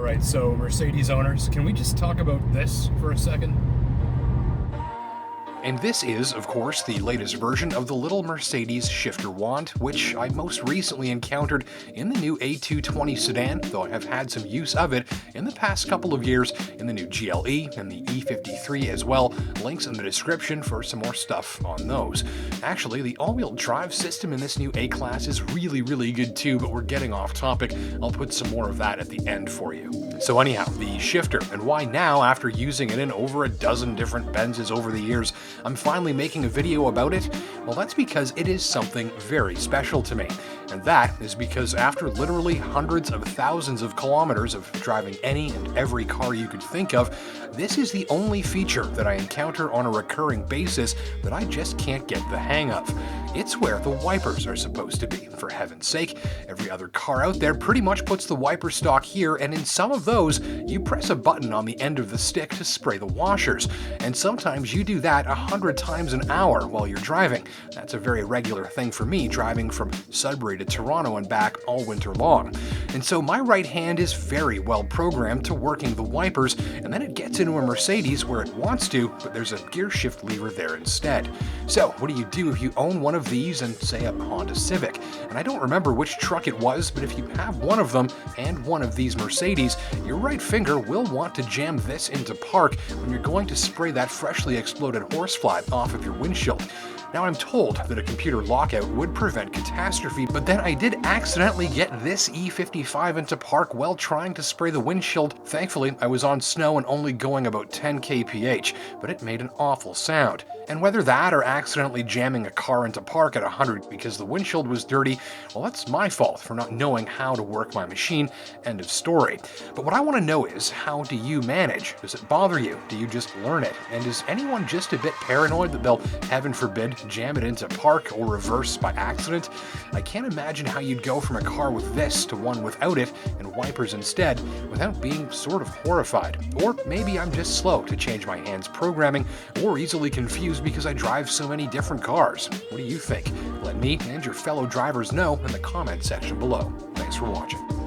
Alright, so Mercedes owners, can we just talk about this for a second? And this is, of course, the latest version of the little Mercedes shifter wand, which I most recently encountered in the new A220 sedan, though I have had some use of it in the past couple of years in the new GLE and the E53 as well. Links in the description for some more stuff on those. Actually, the all-wheel drive system in this new A-Class is really good too, but we're getting off topic. I'll put some more of that at the end for you. So anyhow, the shifter, and why now after using it in over a dozen different Benzes over the years, I'm finally making a video about it? Well, that's because it is something very special to me. And that is because after literally hundreds of thousands of kilometers of driving any and every car you could think of, this is the only feature that I encounter on a recurring basis that I just can't get the hang of. It's where the wipers are supposed to be, for heaven's sake. Every other car out there pretty much puts the wiper stock here, and in some of those, you press a button on the end of the stick to spray the washers. And sometimes you do that 100 times an hour while you're driving. That's a very regular thing for me, driving from Sudbury to Toronto and back all winter long. And so my right hand is very well programmed to working the wipers, and then it gets into a Mercedes where it wants to, but there's a gear shift lever there instead. So what do you do if you own one of these and say a Honda Civic? And I don't remember which truck it was, but if you have one of them and one of these Mercedes, your right finger will want to jam this into park when you're going to spray that freshly exploded horsefly off of your windshield. Now, I'm told that a computer lockout would prevent catastrophe, but then I did accidentally get this E55 into park while trying to spray the windshield. Thankfully, I was on snow and only going about 10 kph, but it made an awful sound. And whether that or accidentally jamming a car into park at 100 because the windshield was dirty, well, that's my fault for not knowing how to work my machine. End of story. But what I want to know is, how do you manage? Does it bother you? Do you just learn it? And is anyone just a bit paranoid that they'll, heaven forbid, jam it into park or reverse by accident? I can't imagine how you'd go from a car with this to one without it and wipers instead without being sort of horrified. Or maybe I'm just slow to change my hand's programming, or easily confused because I drive so many different cars. What do you think? Let me and your fellow drivers know in the comment section below. Thanks for watching.